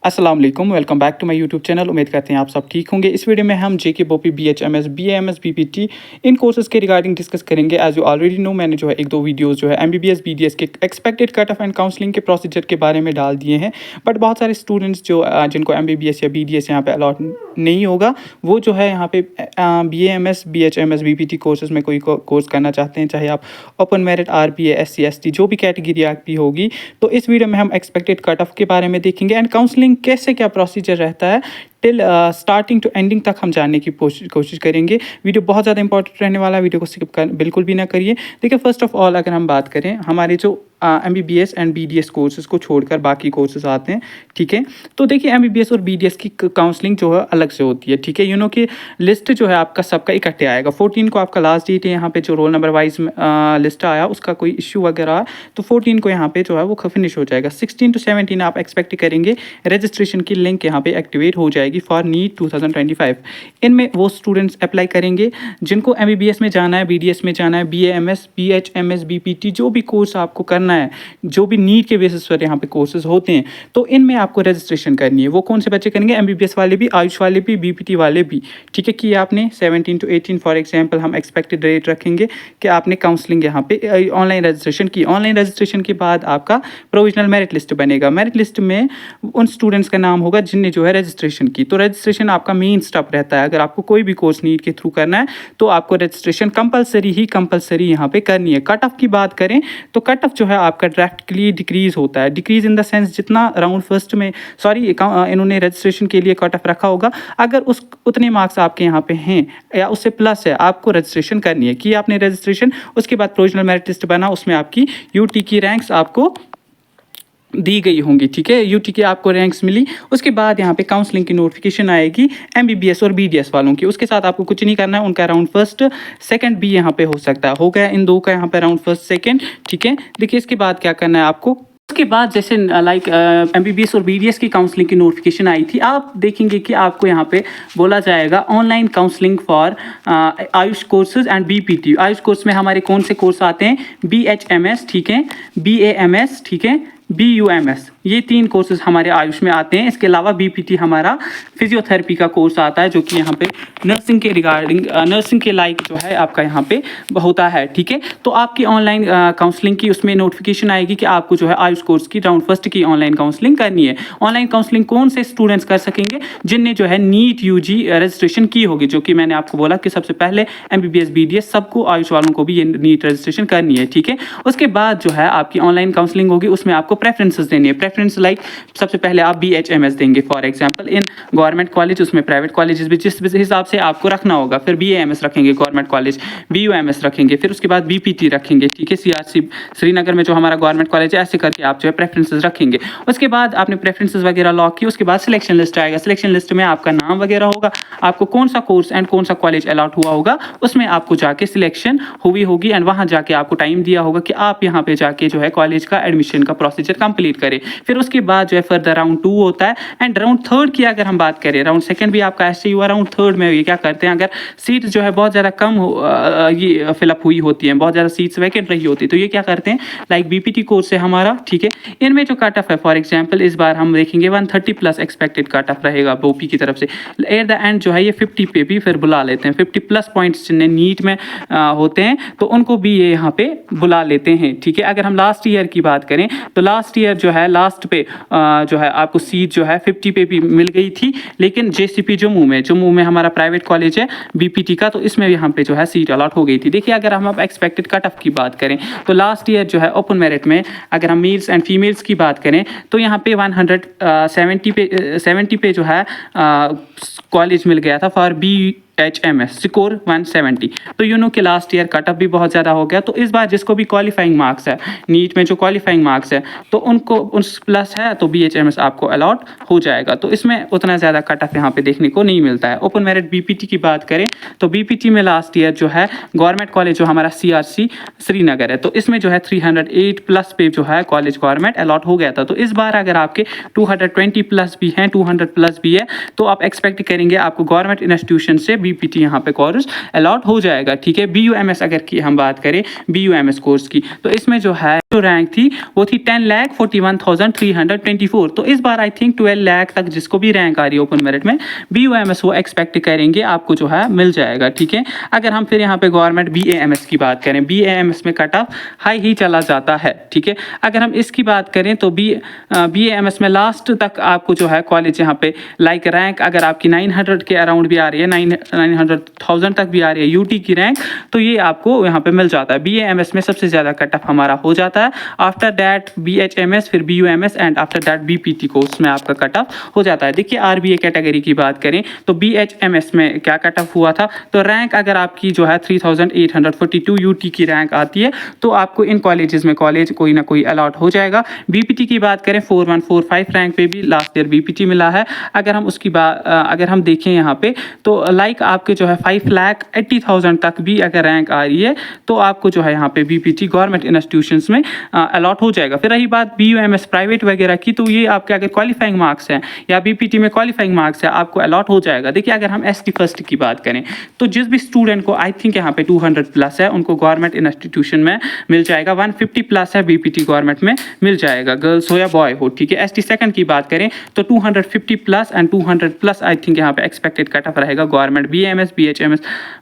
अस्सलाम वालेकुम, welcome back to my YouTube channel. उम्मीद करते हैं आप सब ठीक होंगे। इस वीडियो में हम जेके बोपी बीएचएमएस बीएएमएस बीपीटी इन कोर्सेज के रिगार्डिंग डिस्कस करेंगे। एज यू ऑलरेडी नो, मैंने जो है एक दो वीडियोस जो है एमबीबीएस बीडीएस के expected cut off and counselling के प्रोसीजर के बारे में डाल दिए हैं। बट बहुत सारे स्टूडेंट्स जो जिनको एमबीबीएस या बीडीएस यहाँ पे अलॉट नहीं होगा, वो जो है यहाँ पे बीएएमएस बीएचएमएस बीपीटी कोर्सेज में कोई कोर्स करना चाहते हैं, चाहे आप open merit RBA SC ST जो भी कैटेगरी आपकी होगी। तो इस वीडियो में हम एक्सपेक्टेड कट ऑफ के बारे में देखेंगे एंड काउंसलिंग कैसे क्या प्रोसीजर रहता है टिल स्टार्टिंग टू एंडिंग तक हम जानने की कोशिश करेंगे। वीडियो बहुत ज़्यादा इंपॉर्टेंट रहने वाला है, वीडियो को स्किप कर बिल्कुल भी ना करिए। देखिए, फर्स्ट ऑफ ऑल अगर हम बात करें, हमारे जो एमबीबीएस एंड बीडीएस कोर्सेज को छोड़कर बाकी कोर्सेज आते हैं, ठीक है। तो देखिए, एमबीबीएस और बीडीएस की काउंसलिंग जो है अलग से होती है, ठीक है। यू नो कि लिस्ट जो है आपका सबका इकट्ठे आएगा। 14 को आपका लास्ट डेट है, यहाँ पे जो रोल नंबर वाइज लिस्ट आया उसका कोई इशू वगैरह है तो 14 को यहाँ पे जो है वो फिनिश हो जाएगा। 16 to 17 आप एक्सपेक्ट करेंगे रजिस्ट्रेशन की लिंक यहाँ पे एक्टिवेट हो जाएगी फॉर नीट 2025। इनमें वो स्टूडेंट्स अप्लाई करेंगे जिनको एमबीबीएस में जाना है, बीडीएस में जाना है, बीएएमएस बीएचएमएस बीपीटी जो भी कोर्स आपको करना है, जो भी नीट के बेसिस पर यहाँ पे कोर्सेज होते हैं, तो इनमें आपको रजिस्ट्रेशन करनी है। वो कौन से बच्चे करेंगे? एमबीबीएस वाले भी, आयुष वाले भी, बीपीटी वाले भी, ठीक है। कि आपने 17 to 18 फॉर एग्जांपल हम एक्सपेक्टेड डेट रखेंगे कि आपने काउंसलिंग यहाँ पे ऑनलाइन रजिस्ट्रेशन की। ऑनलाइन रजिस्ट्रेशन के बाद आपका प्रोविजनल मेरिट लिस्ट बनेगा। मेरिट लिस्ट में उन स्टूडेंट्स का नाम होगा जिनने जो है रजिस्ट्रेशन की। तो रजिस्ट्रेशन आपका मेन स्टेप रहता है। अगर आपको कोई भी कोर्स नीट के थ्रू करना है तो आपको रजिस्ट्रेशन कंपलसरी यहाँ पे करनी है। कट ऑफ की बात करें तो कट ऑफ जो है आपका ड्राफ्टली डिक्रीज होता है। डिक्रीज इन द सेंस जितना राउंड फर्स्ट में इन्होंने रजिस्ट्रेशन के लिए कट ऑफ रखा होगा, अगर उतने मार्क्स आपके यहाँ पे हैं या उससे प्लस है, आपको रजिस्ट्रेशन करनी है। कि आपने रजिस्ट्रेशन, उसके बाद प्रोविजनल मेरिट लिस्ट बना, उसमें आपकी यूटी की रैंक्स आपको दी गई होंगी, ठीक है। यूटी की आपको रैंक्स मिली, उसके बाद यहाँ पे काउंसलिंग की नोटिफिकेशन आएगी एमबीबीएस और बीडीएस वालों की। उसके साथ आपको कुछ नहीं करना है, उनका राउंड फर्स्ट सेकंड भी यहाँ पे हो सकता है। हो गया इन दो का यहाँ पे राउंड फर्स्ट सेकंड, ठीक है। देखिए, इसके बाद क्या करना है आपको। उसके बाद जैसे लाइक एमबीबीएस और बीडीएस की काउंसलिंग की नोटिफिकेशन आई थी, आप देखेंगे कि आपको यहाँ पे बोला जाएगा online counselling for Ayush courses and BPT. Ayush course में हमारे कौन से कोर्स आते हैं? बीएचएमएस, ठीक है, बीएएमएस, ठीक है, बीयूएमएस, ये 3 कोर्सेज हमारे आयुष में आते हैं। इसके अलावा बीपीटी हमारा फिजियोथेरेपी का कोर्स आता है, जो कि यहाँ पे नर्सिंग के रिगार्डिंग नर्सिंग के लाइक जो है आपका यहाँ पे होता है, ठीक है। तो आपकी ऑनलाइन काउंसलिंग की उसमें नोटिफिकेशन आएगी कि आपको जो है आयुष कोर्स की राउंड फर्स्ट की ऑनलाइन काउंसलिंग करनी है। ऑनलाइन काउंसलिंग कौन से स्टूडेंट्स कर सकेंगे? जिनने जो है नीट यूजी रजिस्ट्रेशन की होगी, जो कि मैंने आपको बोला कि सबसे पहले एमबीबीएस बीडीएस सबको, आयुष वालों को भी ये नीट रजिस्ट्रेशन करनी है, ठीक है। उसके बाद जो है आपकी ऑनलाइन काउंसलिंग होगी, उसमें आपको प्रेफरेंसेस देनी है। प्रेफरेंस लाइक सबसे पहले आप बीएचएमएस देंगे for example in government college, उसमें प्राइवेट कॉलेजेस भी जिस हिसाब से आपको रखना होगा। फिर बीएएमएस रखेंगे गवर्नमेंट कॉलेज, बीयूएमएस रखेंगे, फिर उसके बाद बीपीटी रखेंगे, ठीक है। सीआरसी श्रीनगर में जो हमारा गवर्नमेंट कॉलेज है, ऐसे करके आप जो है प्रेफरेंसेस रखेंगे। उसके बाद आपने प्रेफरेंसेस वगैरह लॉक की, उसके बाद सिलेक्शन लिस्ट आएगा। सिलेक्शन लिस्ट में आपका नाम वगैरह होगा, आपको कौन सा कोर्स एंड कौन सा कॉलेज अलॉट हुआ होगा, उसमें आपको जाके सिलेक्शन हुई होगी एंड वहाँ जाके आपको टाइम दिया होगा कि आप यहाँ पे जाके जो है कॉलेज का एडमिशन का प्रोसीजर कंप्लीट करें। फिर उसके बाद जो है फर्दर राउंड 2 होता है एंड राउंड थर्ड की अगर हम बात करें, राउंड सेकंड भी आपका ऐसे ही हुआ। राउंड थर्ड में ये क्या करते हैं, अगर सीट जो है बहुत ज़्यादा कम ये फिलअप हुई होती है, बहुत ज़्यादा सीट्स वैकेंट रही होती है, तो ये क्या करते हैं, लाइक बीपीटी कोर्स है हमारा, ठीक है। इनमें जो कट ऑफ है फॉर एग्जाम्पल इस बार हम देखेंगे 130 प्लस एक्सपेक्टेड कट ऑफ रहेगा बोपी की तरफ से। एट द एंड जो है ये 50 पे भी फिर बुला लेते हैं। 50 प्लस पॉइंट्स जिन्हें नीट में होते हैं तो उनको भी ये यहाँ पे बुला लेते हैं, ठीक है। अगर हम लास्ट ईयर की बात करें तो लास्ट ईयर जो है लास्ट पे जो है आपको सीट जो है 50 पे भी मिल गई थी, लेकिन जेसीपी जम्मू में हमारा प्राइवेट कॉलेज है बीपीटी का, तो इसमें यहाँ पे जो है सीट अलॉट हो गई थी। देखिए, अगर हम अब एक्सपेक्टेड कट ऑफ की बात करें तो लास्ट ईयर जो है ओपन मेरिट में अगर हम मेल्स एंड फीमेल्स की बात करें तो यहाँ पे 170 पे जो है कॉलेज मिल गया था फॉर बीएचएमएस, स्कोर 170। तो यू नो कि लास्ट ईयर कट ऑफ भी बहुत ज़्यादा हो गया। तो इस बार जिसको भी क्वालिफाइंग मार्क्स है नीट में, जो क्वालिफाइंग मार्क्स है तो उनको उस प्लस है तो बीएचएमएस आपको अलॉट हो जाएगा। तो इसमें उतना ज़्यादा कट ऑफ यहाँ पे देखने को नहीं मिलता है। ओपन मेरिट बीपीटी की बात करें तो बीपीटी में लास्ट ईयर जो है गवर्नमेंट कॉलेज जो हमारा सीआरसी श्रीनगर है, तो इसमें जो है 308 प्लस पे जो है कॉलेज गवर्नमेंट अलॉट हो गया था। तो इस बार अगर आपके 220 प्लस भी हैं, 200 प्लस भी है, तो आप एक्सपेक्ट करेंगे आपको गवर्नमेंट इंस्टीट्यूशन से बीपीटी यहाँ पे कोर्स अलॉट हो जाएगा, ठीक है। बीयूएमएस अगर की हम बात करें बीयूएमएस कोर्स की, तो इसमें जो है जो रैंक थी वो थी 10,41,324। तो इस बार आई थिंक 12 लाख तक जिसको भी रैंक आ रही है ओपन मेरिट में BUMS वो एक्सपेक्ट करेंगे आपको जो है मिल जाएगा, ठीक है। अगर हम फिर यहाँ पे गवर्नमेंट BAMS की बात करें, BAMS में कट ऑफ हाई ही चला जाता है, ठीक है। अगर हम इसकी बात करें तो BAMS में लास्ट तक आपको जो है कॉलेज यहाँ पे लाइक रैंक अगर आपकी 900 के अराउंड भी आ रही है, 900,000 तक भी आ रही है UT की रैंक, तो ये आपको यहाँ पे मिल जाता है। BAMS में सबसे ज़्यादा कट ऑफ हमारा हो जाता है। आफ्टर दैट BHMS, फिर BUMS and after that BPT course में आपका कट ऑफ हो जाता है। देखिए RBA कैटेगरी की बात करें तो BHMS में क्या कट ऑफ हुआ था, तो रैंक अगर आपकी जो है 3842 UT की रैंक आती है तो आपको इन कॉलेजेस में कॉलेज कोई ना कोई अलॉट हो जाएगा। BPT की बात करें 4145 रैंक पे भी लास्ट ईयर BPT मिला है। अगर हम उसकी बात अगर हम देखें यहाँ पे तो लाइक आपके जो है 5,80,000 तक भी अगर रैंक आ रही है तो आपको जो है यहाँ पे BPT गवर्नमेंट इंस्टीट्यूशंस में अलॉट हो जाएगा। फिर रही बात BUMS प्राइवेट वगैरह की, तो ये आपके अगर क्वालिफाइंग मार्क्स हैं या BPT में क्वालिफाइंग मार्क्स है आपको अलॉट हो जाएगा। देखिए अगर हम ST फर्स्ट की बात करें तो जिस भी स्टूडेंट को आई थिंक यहाँ पे 200 प्लस है उनको गवर्नमेंट इंस्टीट्यूशन में मिल जाएगा। 150 प्लस है BPT गवर्नमेंट में मिल जाएगा, गर्ल्स हो या बॉय हो, ठीक है। ST सेकंड की बात करें तो 250 plus and 200 plus I think यहाँ पे एक्सपेक्टेड कट ऑफ रहेगा government BAMS, BHMS,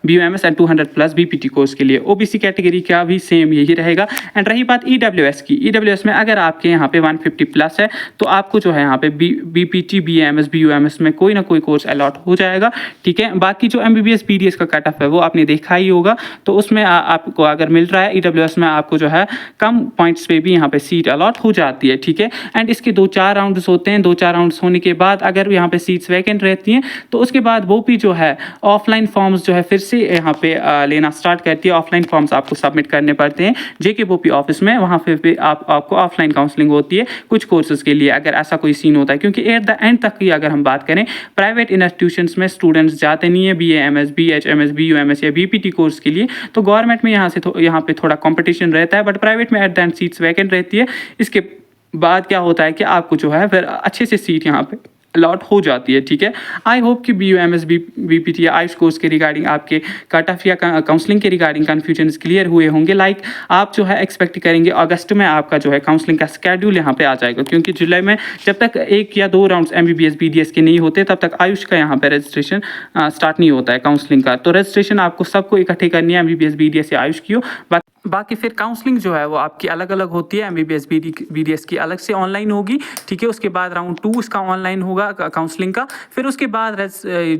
BUMS and 200 plus BPT course के लिए। OBC कैटेगरी का भी सेम यही रहेगा। एंड रही बात EWS की, EWS में अगर आपके यहाँ पे 150 प्लस है तो आपको जो है यहाँ पे BPT, BAMS, BUMS में कोई ना कोई कोर्स अलॉट हो जाएगा, ठीक है। बाकी जो MBBS BDS का कट ऑफ है वो आपने देखा ही होगा, तो उसमें आपको अगर मिल रहा है EWS में आपको जो है कम पॉइंट्स पे भी यहाँ पे सीट अलॉट हो जाती है, ठीक है। एंड इसके 2-4 राउंड्स होते हैं। 2-4 राउंड्स होने के बाद अगर यहाँ पे सीट्स वैकेंट रहती हैं तो उसके बाद वो भी जो है ऑफलाइन फॉर्म्स जो है फिर से यहाँ पे लेना स्टार्ट करती है। ऑफलाइन फॉर्म्स आपको सबमिट करने पड़ते हैं JKBOP ऑफिस में, वहाँ पे आपको ऑफलाइन काउंसलिंग होती है कुछ कोर्सेज के लिए अगर ऐसा कोई सीन होता है। क्योंकि एट द एंड तक की अगर हम बात करें प्राइवेट इंस्टीट्यूशंस में स्टूडेंट्स जाते नहीं है BAMS, BHMS, BUMS या BPT कोर्स के लिए, तो गवर्नमेंट में यहाँ पे थोड़ा कॉम्पिटिशन रहता है, बट प्राइवेट में at the end seats vacant रहती है। इसके बाद क्या होता है कि आपको जो है फिर अच्छे से सीट यहाँ पे अलॉट हो जाती है, ठीक है। आई होप कि BUMS, BPT या आयुष कोर्स के रिगार्डिंग आपके कट ऑफ या काउंसलिंग के रिगार्डिंग कन्फ्यूजन क्लियर हुए होंगे। लाइक आप जो है एक्सपेक्ट करेंगे अगस्त में आपका जो है काउंसलिंग का स्केड्यूल यहाँ पे आ जाएगा, क्योंकि जुलाई में जब तक 1 या 2 राउंड्स MBBS BDS के नहीं होते तब तक आयुष का यहाँ पे रजिस्ट्रेशन स्टार्ट नहीं होता है काउंसलिंग का। तो रजिस्ट्रेशन आपको सबको इकट्ठे करनी है, MBBS BDS या आयुष की हो। बाकी फिर काउंसलिंग जो है वो आपकी अलग अलग होती है। MBBS BDS की अलग से ऑनलाइन होगी, ठीक है। उसके बाद राउंड 2 इसका ऑनलाइन होगा काउंसलिंग का। फिर उसके बाद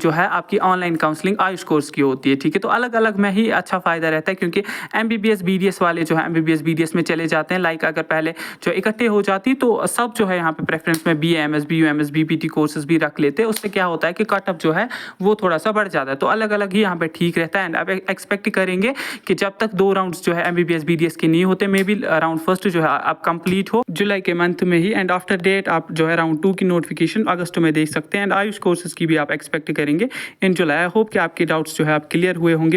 जो है आपकी ऑनलाइन काउंसलिंग आयुष कोर्स की होती है, ठीक है। तो अलग अलग में ही अच्छा फ़ायदा रहता है, क्योंकि MBBS BDS वाले जो है MBBS BDS में चले जाते हैं। लाइक अगर पहले जो इकट्ठे हो जाती तो सब जो है यहाँ पे प्रेफरेंस में BAMS, BUMS, BPT कोर्सेज भी रख लेते। उससे क्या होता है कि कट ऑफ जो है वो थोड़ा सा बढ़ जाता है। तो अलग अलग ही यहाँ पे ठीक रहता है। एंड अब एक्सपेक्ट करेंगे कि जब तक 2 राउंड्स जो है MBBS BDS के नहीं होते, मे बी राउंड फर्स्ट जो है आप कंप्लीट हो जुलाई के मंथ में ही। एंड आफ्टर डेट आप जो है राउंड 2 की नोटिफिकेशन अगस्त में देख सकते हैं। एंड आयुष कोर्सेज की भी आप एक्सपेक्ट करेंगे इन जुलाई। आई होप कि आपके डाउट्स जो है आप क्लियर हुए होंगे।